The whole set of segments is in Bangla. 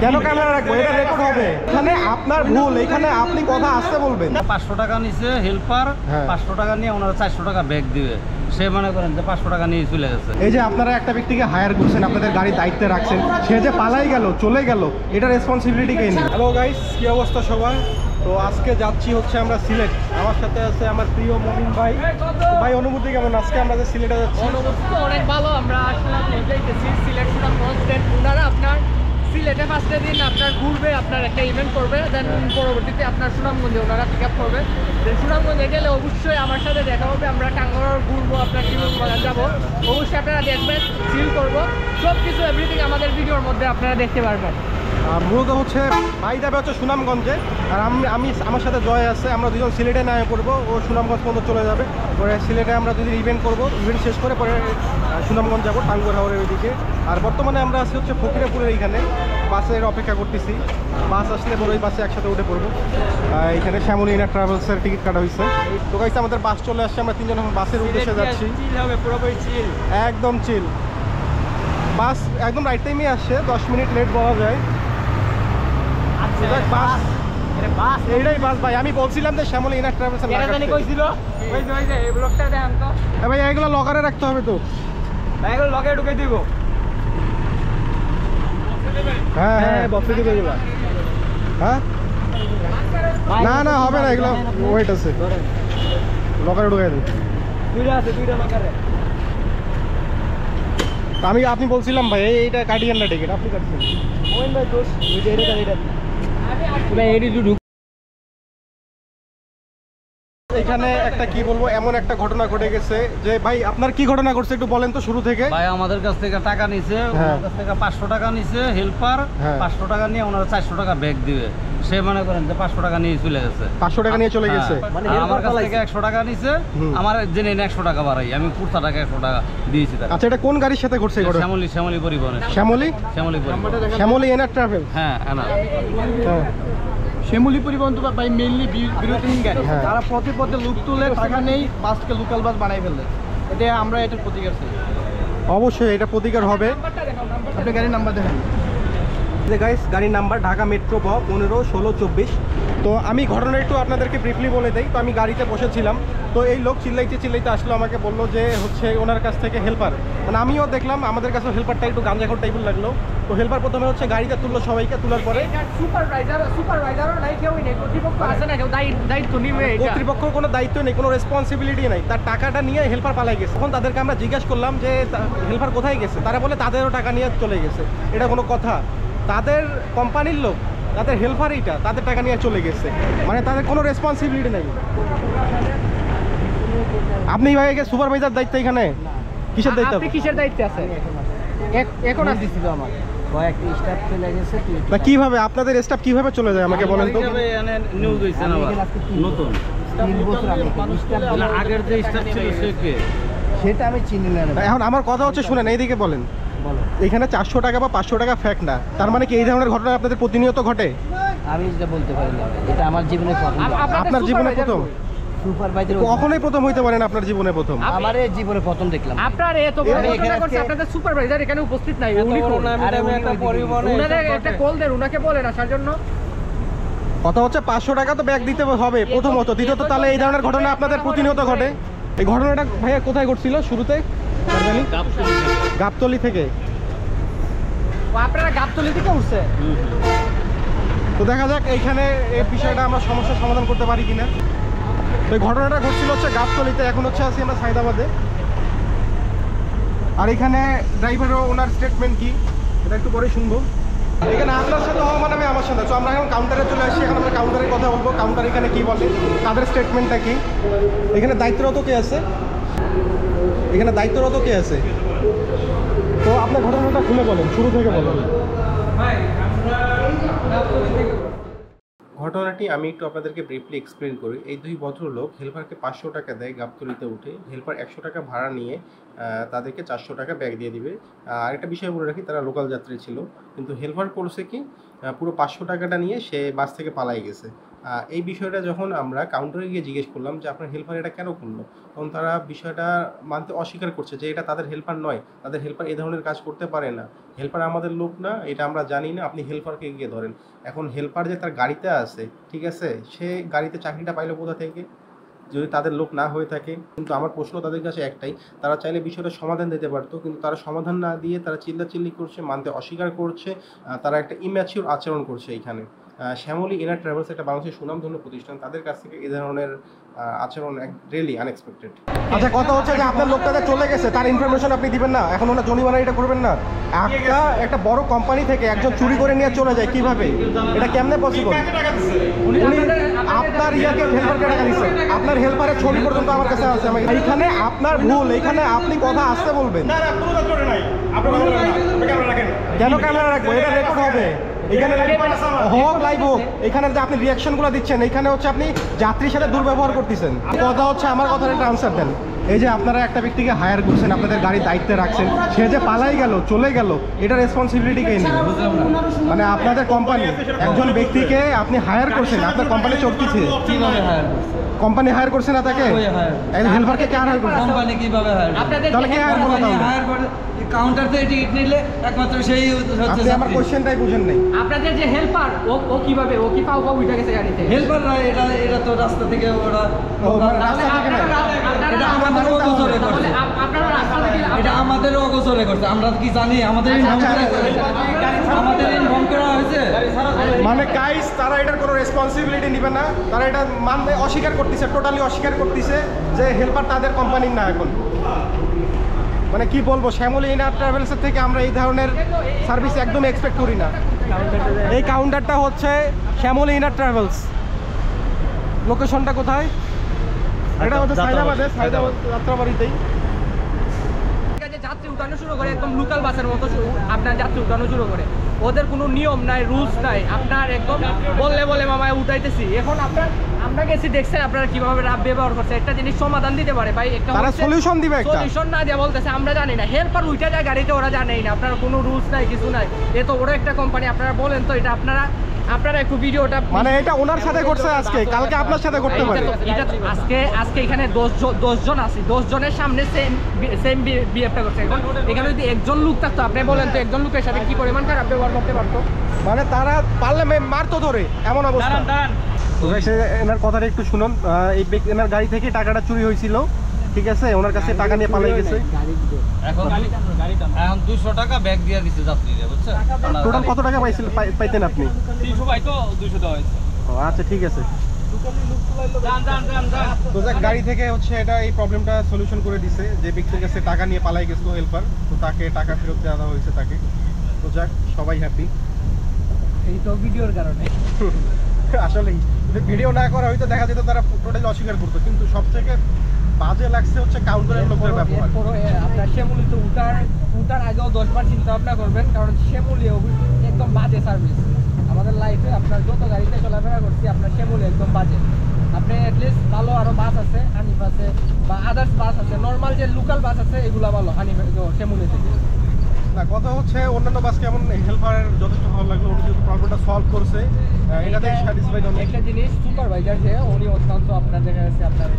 কেন ক্যামেরা রাখবো? এটা রেকর্ড হবে। এখানে আপনার ভুল, এখানে আপনি কথা আসতে বলবেন। 500 টাকা নিছে হেল্পার, 500 টাকা নিয়ে ওনারা 400 টাকা ব্যাগ দিবে। সে মনে করেন যে 500 টাকা নিয়ে চলে গেছে। এই যে আপনারা একটা ব্যক্তিকে হায়ার করছেন, আপনাদের গাড়ি দায়িত্বে রাখছেন, সে যে পালাই গেল, চলে গেল, এটা রেসপন্সিবিলিটি কে নিয়ে? হ্যালো গাইস, কি অবস্থা সবার? তো আজকে যাচ্ছি হচ্ছে আমরা সিলেট। আমার সাথে আছে আমার প্রিয় মমিন ভাই। ভাই, অনুভূতি কেমন আজকে আমরা যে সিলেটে যাচ্ছি? অনুভূতি তো অনেক ভালো। আমরা আসলে যাইতেছি সিলেট সুনামগঞ্জ। দেন ওনারা আপনার সিলেটে ফার্স্টের দিন আপনার ঘুরবে, আপনার একটা ইভেন্ট করবে, দেন পরবর্তীতে আপনার সুনামগঞ্জে ওনারা পিক আপ করবে। দেন সুনামগঞ্জে গেলে অবশ্যই আমার সাথে দেখা হবে। আমরা টাঙ্গার ঘুরবো, আপনার কিরকম বাজার যাবো, অবশ্যই আপনারা দেখবেন, ফিল করবো সব কিছু, এভরিথিং আমাদের ভিডিওর মধ্যে আপনারা দেখতে পারবেন। মূলত হচ্ছে ভাই যাবে হচ্ছে সুনামগঞ্জে, আর আমি আমার সাথে জয় আছে। আমরা দুজন সিলেটে নামে পড়বো, ও সুনামগঞ্জ পর্যন্ত চলে যাবে। পরে সিলেটে আমরা দুদিন ইভেন্ট করবো, ইভেন্ট শেষ করে পরে সুনামগঞ্জ যাবো, টাঙ্গুয়ার হাওরের ওইদিকে। আর বর্তমানে আমরা আছি হচ্ছে ফকিরাপুরের এইখানে, বাসের অপেক্ষা করতেছি। বাস আসলে পরে ওই বাসে একসাথে উঠে পড়বো। এখানে শ্যামলী ইনার ট্রাভেলসের টিকিট কাটা হয়েছে। তো গাইস, আমাদের বাস চলে আসছে, আমরা তিনজন এখন বাসের উদ্দেশ্যে যাচ্ছি। পুরোপুরি চিল, একদম চিল। বাস একদম রাইট টাইমে আসছে, 10 মিনিট লেট বলা যায়। বাস এইটাই বাস ভাই। আমি বলছিলাম যে শ্যামলী ইনার ট্রাভেলস ভাই, এগুলো লকারে রাখতে হবে তো। লগে ঢুকে দিব। হ্যাঁ হ্যাঁ, বক্সে দিবে এগুলো। হ্যাঁ না না, হবে না, এগুলো ওয়েট আছে, লকারে ঢুকাই দিই। দুইটা আছে, দুইটা লকারে। আপনি বলছিলাম ভাই এইটা কাটিয়েন না টিকিট, আপনি কাটছেন। মোহিন ভাই দোষ, এখানে একটা কি বলবো, এমন একটা ঘটনা ঘটে গেছে যে ভাই, আপনার কি ঘটনা ঘটছে একটু বলেন তো শুরু থেকে। ভাই আমাদের কাছ থেকে টাকা নিছে, ওনার কাছ থেকে 500 টাকা নিছে হেল্পার, 500 টাকা নিয়ে ওনারা 400 টাকা ব্যাগ দিবে। সে মনে করেন যে 500 টাকা নিয়ে চলে গেছে। 500 টাকা নিয়ে চলে গেছে। আমার কাছ থেকে 100 টাকা নিছে, আমার জেনে 100 টাকা বাড়াই, আমি কুর্তা টাকা 100 টাকা দিয়েছি তাকে। আচ্ছা, এটা কোন গাড়ির সাথে ঘটছে? শ্যামলী পরিবহনের। শ্যামলী পরিবহন, শ্যামলী এনার ট্রাভেল। হ্যাঁ এনা। শ্যামলী পরিবহন তো ভাই মেইনলি বিরতিহীন গাড়ি, তারা পথে পথে লুক তুলে টাকা নেই, বাসকে লোকাল বাস বানাই ফেলে। এটা আমরা এটার প্রতিকার চাই। অবশ্যই এটা প্রতিকার হবে। আপনি গাড়ির নাম্বার দেখেন। গাইস, গাড়ির নাম্বার ঢাকা মেট্রো 15 16 24। তো আমি ঘটনা একটু আপনাদেরকে ব্রিফলি বলে দিই। তো আমি গাড়িতে বসেছিলাম, তো এই লোক চিল্লাইতে আসলো, আমাকে বললো যে হচ্ছে ওনার কাছ থেকে হেল্পার, মানে আমিও দেখলাম আমাদের কাছে হেল্পারটা একটু গাঞ্জাখোর টাইপের লাগলো। তো হেল্পার প্রথমে হচ্ছে গাড়িতে তুললো সবাইকে, তোলার পরে কর্তৃপক্ষের কোনো দায়িত্ব নেই, কোনো রেসপন্সিবিলিটি নেই, তার টাকাটা নিয়ে হেল্পার পালাই গেছে। তখন তাদেরকে আমরা জিজ্ঞাসা করলাম যে হেল্পার কোথায় গেছে, তারা বলে তাদেরও টাকা নিয়ে চলে গেছে। এটা কোনো কথা? তাদের কোম্পানির লোক, তাদের হেল্পার, এইটা তাদের টাকা নিয়ে চলে গেছে, মানে তাদের কোনো রেসপন্সিবিলিটি নেই। আপনি ভাই সুপারভাইজার দায়িত্ব এখানে কিসের দায়িত্ব? আপনি কিসের দায়িত্বে আছেন এখন? আসছিল আমার কয়েকটা স্টাফ চলে গেছে। তা কিভাবে আপনাদের স্টাফ কিভাবে চলে যায় আমাকে বলেন তো। নিউজ হইছে না নতুন, 3 বছর আগে স্টাফ, আগের যে স্টাফ ছিল সে কে সেটা আমি চিনি না। এখন আমার কথা হচ্ছে শুনেন, এইদিকে বলেন। এখানে 400 টাকা বা 500 টাকা ফ্যাক্ট না, তার মানে কি এই ধরনের ঘটনা আপনাদের প্রতিনিয়ত ঘটে? আমি যেটা বলতে পারি না, এটা আমার জীবনে প্রথম। আপনার জীবনে প্রথম? সুপারভাইজার কখনোই প্রথম হইতে পারে না আপনার জীবনে প্রথম। আমার এই জীবনে প্রথম দেখলাম। আপনার এত বড় ঘটনা করছে, আপনাদের সুপারভাইজার এখানে উপস্থিত নাই। উনি একটা পরিবহনে উনাদের একটা কল দেন, উনাকে বলেন আসার জন্য। কথা হচ্ছে 500 টাকা তো ব্যাগ দিতে হবে প্রথমত, দ্বিতীয়ত তাহলে এই ধরনের ঘটনা আপনাদের প্রতিনিয়ত ঘটে। এই ঘটনাটা ভাইয়া কোথায় ঘটছিল শুরুতে? গাবতলী থেকে। আপনারা গাবতলী থেকে উঠছে? তো দেখা যাক এইখানে এই বিষয়টা আমরা সমস্যার সমাধান করতে পারি কিনা। তো এই ঘটনাটা ঘটছিল হচ্ছে গাবতলীতে, এখন হচ্ছে আছি আমরা সায়দাবাদে। আর এখানে ড্রাইভারও ওনার স্টেটমেন্ট কি এটা একটু পরে শুনবো। এখানে আপনার সাথে হওয়া মানে আমি আমার সাথে, তো আমরা এখন কাউন্টারে চলে আসি। এখন আমরা কাউন্টারের কথা বলবো, কাউন্টার এখানে কি বলে, তাদের স্টেটমেন্টটা কি। এখানে দায়িত্বরত কে আছে? এখানে দায়িত্বরত কে আছে? তো আপনার ঘটনাটা খুলে বলেন, শুরু থেকে বলেন। ঘটনাটি আমি একটু আপনাদেরকে ব্রিফলি এক্সপ্লেন করি। এই দুই ভদ্রলোক হেল্পারকে 500 টাকা দেয় গাবতলীতে উঠে, হেল্পার 100 টাকা ভাড়া নিয়ে তাদেরকে 400 টাকা ব্যাগ দিয়ে দিবে। আরেকটা বিষয় বলে রাখি, তারা লোকাল যাত্রী ছিল, কিন্তু হেল্পার করছে কি পুরো 500 টাকাটা নিয়ে সে বাস থেকে পালাই গেছে। এই বিষয়টা যখন আমরা কাউন্টারে গিয়ে জিজ্ঞেস করলাম যে আপনার হেল্পার এটা কেন করলো, তখন তারা বিষয়টা মানতে অস্বীকার করছে যে এটা তাদের হেল্পার নয়, তাদের হেল্পার এই ধরনের কাজ করতে পারে না, হেল্পার আমাদের লোক না, এটা আমরা জানি না, আপনি হেল্পারকে গিয়ে ধরেন। এখন হেল্পার যে তার গাড়িতে আছে, ঠিক আছে, সে গাড়িতে চাকরিটা পাইলো কোথা থেকে যদি তাদের লোক না হয়ে থাকে? কিন্তু আমার প্রশ্ন তাদের কাছে একটাই, তারা চাইলে বিষয়টা সমাধান দিতে পারতো, কিন্তু তারা সমাধান না দিয়ে তারা চিল্লাচিল্লি করছে, মানতে অস্বীকার করছে, তারা একটা ইম্যাচিউর আচরণ করছে এইখানে। শ্যামলী ইনার ট্রাভেলস একটা বাংলাদেশের সুনামধন্য প্রতিষ্ঠান, তাদের কাছ থেকে এই ধরনের আচরণ রিয়েলি আনএক্সপেক্টেড। আচ্ছা, কথা হচ্ছে যে আপনার লোকটা যে চলে গেছে তার ইনফরমেশন আপনি দিবেন না, এখন ওনার জরিমানা এটা করবেন না? একটা বড় কোম্পানি থেকে একজন চুরি করে নিয়ে চলে যায় কিভাবে? এটা কেমনে পসিবল? উনি আপনার ইয়াকে হেল্পারকে টাকা দিচ্ছে, আপনার হেল্পারের ছবি পর্যন্ত আমার কাছে আছে। এইখানে আপনার ভুল, এইখানে আপনি কথা আসতে বলবেন। কেন ক্যামেরা রাখবো? এটা রেকর্ড হবে, এখানে হোক লাইভ হোক, এখানে যে আপনি রিয়াকশনগুলো দিচ্ছেন এখানে হচ্ছে আপনি যাত্রীর সাথে দুর্ব্যবহার করতেছেন। কথা হচ্ছে আমার কথার একটা আনসার দেন। এই যে আপনারা একটা ব্যক্তিকে হায়ার করছেন, আপনাদের গাড়ি দায়িত্বে রাখছেন, সে যে পালাই গেল, চলে গেল, এটা রেসপন্সিবিলিটি কে নেবে? মানে আপনাদের কোম্পানি একজন ব্যক্তিকে আপনি হায়ার করছেন, আপনার কোম্পানি চলতেছে, কিভাবে হায়ার কোম্পানি হায়ার করছে না তাকে? হেল্পারকে কে হায়ার করছে? কোম্পানি কিভাবে হায়ার তাহলে কে হায়ার করলো? হায়ার করে কাউন্টার থেকে টিকিট নিলে একমাত্র সেই হচ্ছে। আপনি আমার কোশ্চেনটাই বুঝেন নাই। আপনাদের যে হেল্পার ও কিভাবে, ও কি পাও উঠে গেছে গাড়িতে? হেল্পার না, এটা তো রাস্তা থেকে ওরা এটা আমাদের অগোচরে করছে, এটা আমাদের অগোচরে করছে। আমরা কি জানি? আমাদের ইনফর্ম করা হয়েছে। মানে গাইস, তারা এটার কোনো রেসপন্সিবিলিটি নেবে না, তারা এটা মানতে অস্বীকার করতেছে, টোটালি অস্বীকার করতেছে যে হেল্পার তাদের কোম্পানির না। এখন মানে কি বলবো, শ্যামলী ইনার ট্রাভেলসের থেকে আমরা এই ধরনের সার্ভিস একদম এক্সপেক্ট করি না। এই কাউন্টারটা হচ্ছে শ্যামলী ইনার ট্রাভেলস। লোকেশনটা কোথায়? এটা হচ্ছে সায়দাবাদ যাত্রাবাড়িতেই। যাত্রী উঠানো শুরু করে একদম লোকাল বাসের মতো আপনার যাত্রী উঠানো শুরু করে, ওদের কোনো নিয়ম নাই, রুলস নাই, আপনার একদম বলে মামায় উঠাইতেছি। এখন আমরা গেছি, দেখছেন আপনারা কিভাবে ব্যবহার করছে। একটা জিনিস সমাধান দিতে পারে ভাই, একটা সলিউশন দিবে, সলিউশন না দিয়ে বলতেছে আমরা জানি না। হেল্পার উঠে যায় গাড়িতে, ওরা জানেই না, আপনার কোনো রুলস নাই, কিছু নাই। এ তো ওরা একটা কোম্পানি, আপনারা বলেন তো এটা আপনারা একটু ভিডিওটা, মানে এটা ওনার সাথে করছে আজকে, কালকে আপনার সাথে করতে পারে। এটা আজকে এখানে 10 জন আছে, 10 জনের সামনে সেম বিহেভটা করছে। এখন এখানে যদি একজন লোক থাকতো, আপনি বলেন তো একজন লোকের সাথে কি পরিমাণ খারাপ ব্যবহার করতে পারতো? মানে তারা পারলে মারতো ধরে, এমন অবস্থা। এনার কথাটা একটু শুনুন। এনার গাড়ি থেকে টাকাটা চুরি হয়েছিল, ঠিক আছে, ওনার কাছে টাকা নিয়ে পালিয়ে গেছে। এখন 200 টাকা ব্যাগ দিয়ে দিচ্ছে যাত্রীরা, বুঝছেন? টোটাল কত টাকা পাইতেন আপনি? 300 পাই তো 200 দেওয়া হয়েছে। আচ্ছা, ঠিক আছে। তো গাড়ি থেকে হচ্ছে এটা এই প্রবলেমটা সলিউশন করে দিছে, যে ব্যক্তির কাছে টাকা নিয়ে পালাই গেছিল হেল্পার, তো তাকে টাকা ফেরত দেওয়া হয়েছে তাকে। তো যাক, সবাই হ্যাপি। এই তো ভিডিওর কারণে আসলেই যদি ভিডিও না করা হয়তো দেখা যেত তারা টোটালি অস্বীকার করতো। কিন্তু সব থেকে বাজে লাগছে হচ্ছে কাউন্টারের লোকের ব্যাপার। আপনার শ্যামলী তো উঠার আগেও 10বার চিন্তা ভাবনা করবেন, কারণ শ্যামলী একদম বাজে সার্ভিস। আমাদের লাইফে আপনার যত গাড়িতে চলাফেরা করছি, আপনার শ্যামলী একদম বাজে। আপনি অ্যাটলিস্ট ভালো আরও বাস আছে, হানিফ আছে বা আদার্স বাস আছে, নর্মাল যে লোকাল বাস আছে এগুলো ভালো হানিফ শ্যামলী থেকে। না, কথা হচ্ছে অন্যান্য বাস কেমন, হেল্পারের যথেষ্ট ভালো লাগলো, উনি যেহেতু প্রবলেমটা সলভ করছে, এটাতে স্যাটিসফাইড অনেক। একটা জিনিস, সুপারভাইজার যে উনি অত্যন্ত আপনার দেখা যাচ্ছে আপনার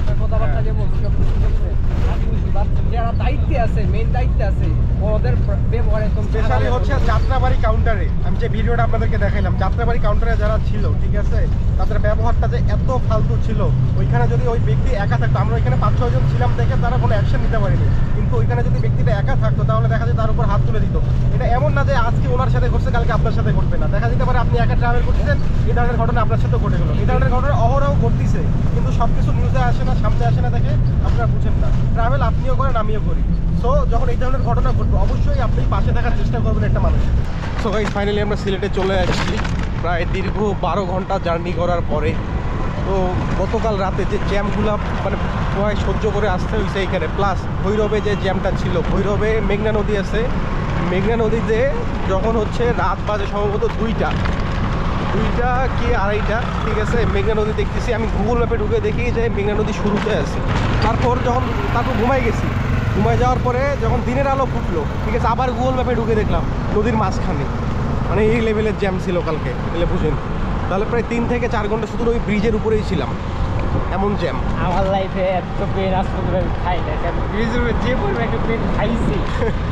আপনার কথাবার্তা যে বলছে সব কিছু করছে, যারা দায়িত্বে আছে, মেইন দায়িত্বে আছে, ওদের ব্যবহার একদম। স্পেশালি হচ্ছে যাত্রাবাড়ি কাউন্টারে, আমি যে ভিডিওটা আপনাদেরকে দেখাইলাম, যাত্রাবাড়ি কাউন্টারে যারা ছিল, ঠিক আছে, তাদের ব্যবহারটা যে এত ফালতু ছিল। ওইখানে যদি ওই ব্যক্তি একা থাকতো, আমরা ওইখানে 5-6 জন ছিলাম দেখে তারা কোনো অ্যাকশন নিতে পারিনি, কিন্তু ওইখানে যদি ব্যক্তিটা একা থাকতো তাহলে দেখা যায় তার উপর হাত তুলে দিত। এটা এমন না যে আজকে ওনার সাথে ঘটছে কালকে আপনার সাথে ঘটবে না, দেখা যেতে পারে আপনি একা ট্রাভেল করতেছেন, এই ধরনের ঘটনা আপনার সাথে ঘটে গেলো। এই ধরনের ঘটনা অহরহ ঘটতেছে, কিন্তু সব কিছু নিউজে আসে না, সামনে আসে না, দেখে আপনারা বুঝেন না। ট্রাভেল আপনিও করেন, আমিও করি। সো যখন এই ধরনের ঘটনা ঘটবে অবশ্যই আপনি পাশে থাকার চেষ্টা করবেন একটা মানুষের। সো গাইস, ফাইনালি আমরা সিলেটে চলে আসছি প্রায় দীর্ঘ 12 ঘন্টা জার্নি করার পরে। তো গতকাল রাতে যে জ্যামগুলো মানে প্রায় সহ্য করে আসতে হয়েছে এইখানে, প্লাস ভৈরবে যে জ্যামটা ছিল, ভৈরবে মেঘনা নদী আছে, মেঘনা নদীতে যখন হচ্ছে রাত বাজে সম্ভবত 2টা কি 2:30, ঠিক আছে, মেঘনা নদী দেখতেছি, আমি গুগল ম্যাপে ঢুকে দেখি যে মেঘনা নদী শুরুতে আছে। তারপর ঘুমাই গেছি, ঘুমাই যাওয়ার পরে যখন দিনের আলো ফুটলো, ঠিক আছে, আবার গুগল ম্যাপে ঢুকে দেখলাম নদীর মাঝখানে। মানে এই লেভেলের জ্যাম ছিল কালকে, তাহলে বুঝেন। তাহলে প্রায় 3 থেকে 4 ঘন্টা শুধু ওই ব্রিজের উপরেই ছিলাম, এমন জ্যাম। আমার লাইফে এত পেন আসলে আমি খাই না, কারণ ব্রিজের উপরে যে পরিমাণ একটা পেন খাইছি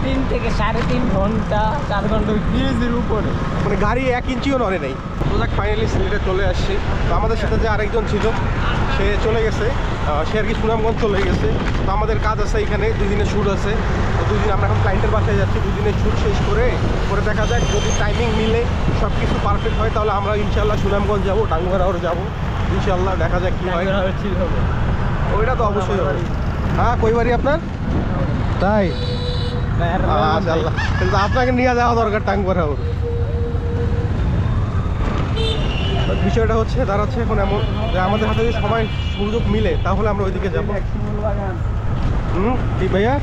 3 থেকে 3.5 ঘন্টা 4 ঘন্টা ওই ব্রিজের উপরে, মানে গাড়ি 1 ইঞ্চিও নড়ে নেই। তো যাক ফাইনালি সিলেটে চলে আসছি। তো আমাদের সাথে যে আরেকজন ছিল সে চলে গেছে, সে আর কি সুনামগঞ্জ চলে গেছে। তো আমাদের কাজ আছে এখানে, 2 দিনের শ্যুট আছে। তো 2 দিন আমরা এখন ক্লায়েন্টের বাসায় যাচ্ছি, 2 দিনের শ্যুট শেষ করে দেখা যাক যদি টাইমিং মিলে সব কিছু পারফেক্ট হয় তাহলে আমরা ইনশাল্লাহ সুনামগঞ্জ যাবো, টাঙ্গুয়ার যাবো ইনশাল্লাহ। দেখা যাক কী হয়। ঠিক হবে, ওইটা তো অবশ্যই হবে। হ্যাঁ, কই বাড়ি আপনার? তাই আল্লাহ, কিন্তু আপনাকে নিয়ে যাওয়া দরকার টাঙ্গুয়ার। বিষয়টা হচ্ছে দাঁড়াচ্ছে এখন এমন যে আমাদের হাতে যদি সময় সুযোগ মিলে তাহলে আমরা ওইদিকে যাবো। কি ভাইয়া?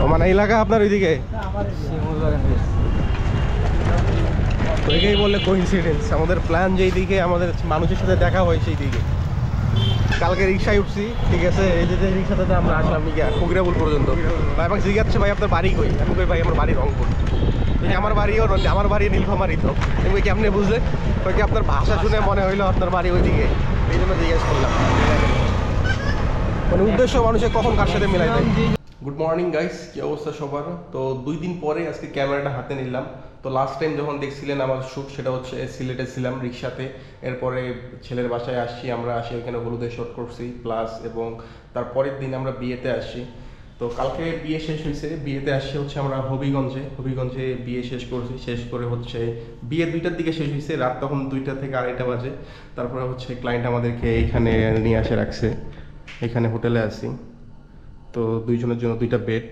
ও মানে এলাকা আপনার ওইদিকে? ওইদিকেই বললে কোইন্সিডেন্স, আমাদের প্ল্যান যেই দিকে, আমাদের মানুষের সাথে দেখা হয় সেই দিকে। কালকে রিক্সায় উঠছি, ঠিক আছে, এই যে রিক্সাটাতে আমরা আসলাম কুকিরাপুর পর্যন্ত। ভাই আমাকে জিজ্ঞাসা ভাই আপনার বাড়ি কই? আমি কই ভাই আমার বাড়ি রংপুর। আমার বাড়িও আমার বাড়ি নীলফামারী। তো তুমি কেমনে বুঝলে? ওই কি আপনার ভাষা শুনে মনে হইলো আপনার বাড়ি ওইদিকে, এই জন্য জিজ্ঞেস করলাম। মানে উদ্দেশ্য মানুষের কখন কার সাথে মিলাই দেয়। গুড মর্নিং গাইস, কি অবস্থা সবার? তো 2 দিন পরে আজকে ক্যামেরাটা হাতে নিলাম। তো লাস্ট টাইম যখন দেখছিলেন আমার শ্যুট, সেটা হচ্ছে সিলেটে ছিলাম রিক্সাতে। এরপরে ছেলের বাসায় আসছি, আমরা আসি ওইখানে হলুদে শ্যুট করছি প্লাস, এবং তারপরের দিন আমরা বিয়েতে আসি। তো কালকে বিয়ে শেষ হয়েছে, বিয়েতে আসছে হচ্ছে আমরা হবিগঞ্জে বিয়ে শেষ করছি। শেষ করে হচ্ছে বিয়ে 2টার দিকে শেষ হয়েছে, রাত তখন 2টা থেকে 2:30 বাজে। তারপরে হচ্ছে ক্লায়েন্ট আমাদেরকে এইখানে নিয়ে আসে রাখছে, এখানে হোটেলে আছি। তো 2 জনের জন্য 2টা বেড।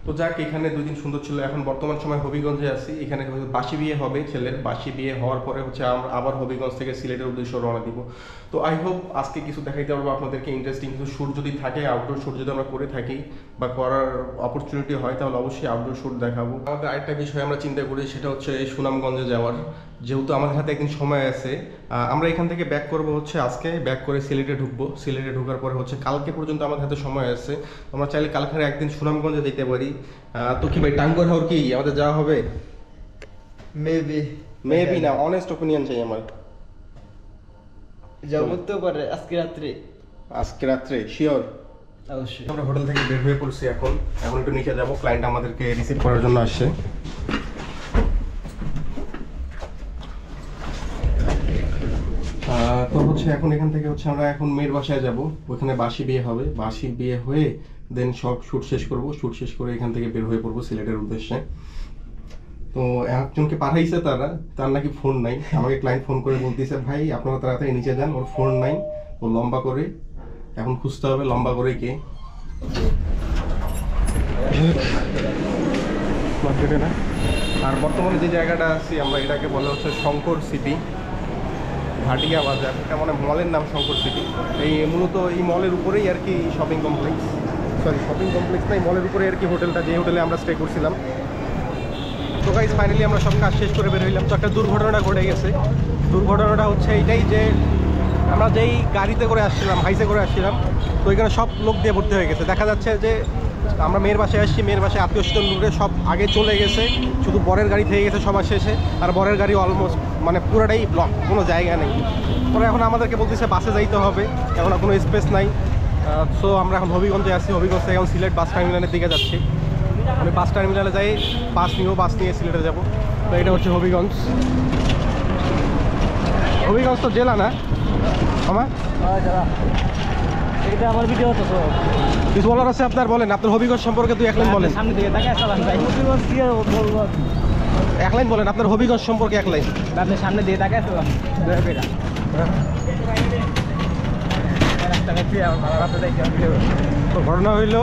তো যাক, এখানে 2 দিন সুন্দর ছিল। এখন বর্তমান সময় হবিগঞ্জে আছি, এখানে বাসি বিয়ে হবে ছেলের। বাসি বিয়ে হওয়ার পরে হচ্ছে আমরা আবার হবিগঞ্জ থেকে সিলেটের উদ্দেশ্যে রওনা দিব। তো আই হোপ আজকে কিছু দেখাইতে পারবো আপনাদেরকে, ইন্টারেস্টিং কিছু শ্যুট যদি থাকে, আউটডোর শ্যুট যদি আমরা করে থাকি বা করার অপরচুনিটি হয় তাহলে অবশ্যই আউটডোর শ্যুট দেখাবো। আমাদের আরেকটা বিষয় আমরা চিন্তা করি, সেটা হচ্ছে এই সুনামগঞ্জে যাওয়ার। যেহেতু আমাদের হাতে একদিন সময় আছে, আমরা এখান থেকে ব্যাক করব হচ্ছে আজকে, ব্যাক করে সিলেটে ঢুকবো। সিলেটে ঢোকার পরে হচ্ছে কালকে পর্যন্ত আমাদের হাতে সময় আছে, আমরা চাইলে কালকের একদিন সুনামগঞ্জে যেতে পারি। তো কি ভাই, টাঙ্গুয়ার হাওর কি আমাদের যাওয়া হবে? মেবি না, অনেস্ট ওপিনিয়ন চাই আমার। যাবো তো পারে আজকে রাত্রে শিওর? অবশ্যই। আমরা হোটেল থেকে বের হয়ে পড়ছি, এখন একটু নিচে যাবো, ক্লায়েন্ট আমাদেরকে রিসিভ করার জন্য আসছে। তো হচ্ছে এখন এখান থেকে হচ্ছে আমরা এখন মেয়ের বাসায় যাব, ওখানে বাসি বিয়ে হবে। বাসি বিয়ে হয়ে দেন সব শ্যুট শেষ করব, শ্যুট শেষ করে এখান থেকে বের হয়ে পড়বো সিলেটের উদ্দেশ্যে। তো একজনকে পাঠাইছে তার নাকি ফোন নাই। আমাকে ক্লায়েন্ট ফোন করে বলতেছে ভাই আপনারা তাড়াতাড়ি নিচে যান, ওর ফোন নাই, ও লম্বা করে এখন খুঁজতে হবে, লম্বা করে কে মার্কেটে না। আর বর্তমানে যে জায়গাটা আছি আমরা, এটাকে বলা হচ্ছে শঙ্কর সিটি, ভাটিয়া বাজার। এটা মানে মলের নাম শঙ্কর সিটি। এই মূলত এই মলের উপরেই আর কি শপিং কমপ্লেক্স নাই, মলের উপরে আর কি হোটেলটা, যে হোটেলে আমরা স্টে করছিলাম। তো গাইস ফাইনালি আমরা সব কাজ শেষ করে বের হইলাম। তো একটা দুর্ঘটনা ঘটে গেছে। দুর্ঘটনাটা হচ্ছে এইটাই যে আমরা যেই গাড়িতে করে আসছিলাম, হাইসে করে আসছিলাম, তো ওইখানে সব লোক দিয়ে ভর্তি হয়ে গেছে। দেখা যাচ্ছে যে আমরা মেয়ের বাসায় আসছি, মেয়ের বাসায় আত্মীয় স্বজন লোকে সব আগে চলে গেছে, শুধু বরের গাড়ি থেকে গেছে সবার শেষে। আর বরের গাড়ি অলমোস্ট মানে পুরোটাই ব্লক, কোনো জায়গা নেই। পরে এখন আমাদেরকে বলতেছে বাসে যাইতে হবে, এখন কোনো স্পেস নাই। সো আমরা এখন হবিগঞ্জে আসছি, হবিগঞ্জ থেকে এখন সিলেট বাস টার্মিনালের দিকে যাচ্ছি। আমি বাস টার্মিনালে যাই, বাস নিয়ে সিলেটে যাবো। তো এটা হচ্ছে হবিগঞ্জ। হবিগঞ্জ তো জেলা না আমার? এটা আমার ভিডিও তো কিছু বলার আছে আপনার? বলেন, আপনার হবিগঞ্জ সম্পর্কে তুই 1 লাইন বলেন। সামনে দিকে তাকায় চালান ভাই। বলবো 1 লাইন বলেন আপনার হবিগঞ্জ সম্পর্কে, 1 লাইন। আপনি সামনে দিয়ে তাকায় চালান দয়া করে। তো ঘটনা হইল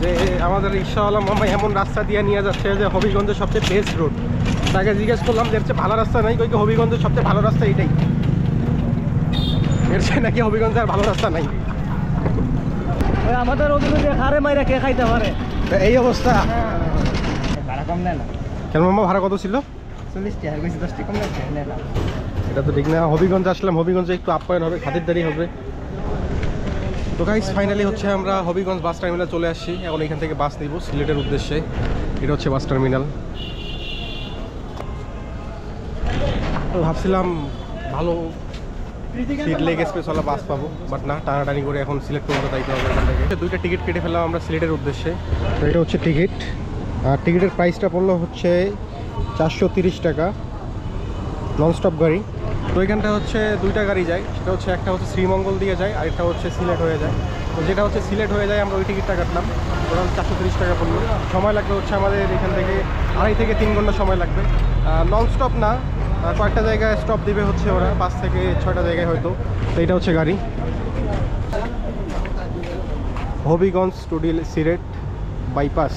যে আমাদের রিক্সাওয়ালা মামা এমন রাস্তা দিয়ে নিয়ে যাচ্ছে যে হবিগঞ্জের সবচেয়ে বেস্ট রোড। তাকে জিজ্ঞেস করলাম যে এর চেয়ে ভালো রাস্তা নাই, কই হবিগঞ্জের সবচেয়ে ভালো রাস্তা এটাই, এর চেয়ে নাকি হবিগঞ্জে আর ভালো রাস্তা নাই। আমাদের ওদিকে হারে মাইরা কে খাইতে পারে, এই অবস্থা। ভাড়া কম নেয় না কেন মামা? ভাড়া কত ছিল? 40 টাকা, 10 টাকা কম নেয় না। এটা তো ঠিক না। হবিগঞ্জ আসলাম, হবিগঞ্জে একটু আপ্যায়ন হবে, খাতিরদারি হবে। তো গাইস ফাইনালি হচ্ছে আমরা হবিগঞ্জ বাস টার্মিনাল চলে আসছি। এখন এখান থেকে বাস নিব সিলেটের উদ্দেশ্যে। এটা হচ্ছে বাস টার্মিনাল। তো ভাবছিলাম ভালো সিট লেগ স্পেসওয়ালা বাস পাবো, বাট না, টানাটানি করে এখন সিলেট পর্যন্ত যাইতে হবে এখান থেকে। দুইটা টিকিট কেটে ফেললাম আমরা সিলেটের উদ্দেশ্যে। তো এটা হচ্ছে টিকিট, আর টিকিটের প্রাইসটা পড়লো হচ্ছে 430 টাকা, ননস্টপ গাড়ি। তো এখানটা হচ্ছে দুইটা গাড়ি যায়, সেটা হচ্ছে একটা হচ্ছে শ্রীমঙ্গল দিয়ে যায়, আর একটা হচ্ছে সিলেট হয়ে যায়। তো যেটা হচ্ছে সিলেট হয়ে যায় আমরা ওই টিকিটটা কাটলাম, টোটাল 430 টাকা পড়লো। সময় লাগবে হচ্ছে আমাদের এখান থেকে 2.5 থেকে 3 ঘন্টা সময় লাগবে। ননস্টপ না, কয়েকটা জায়গায় স্টপ দিবে হচ্ছে ওরা, 5 থেকে 6টা জায়গায় হয়তো। তো এটা হচ্ছে গাড়ি, হবিগঞ্জ টু সিলেট বাইপাস।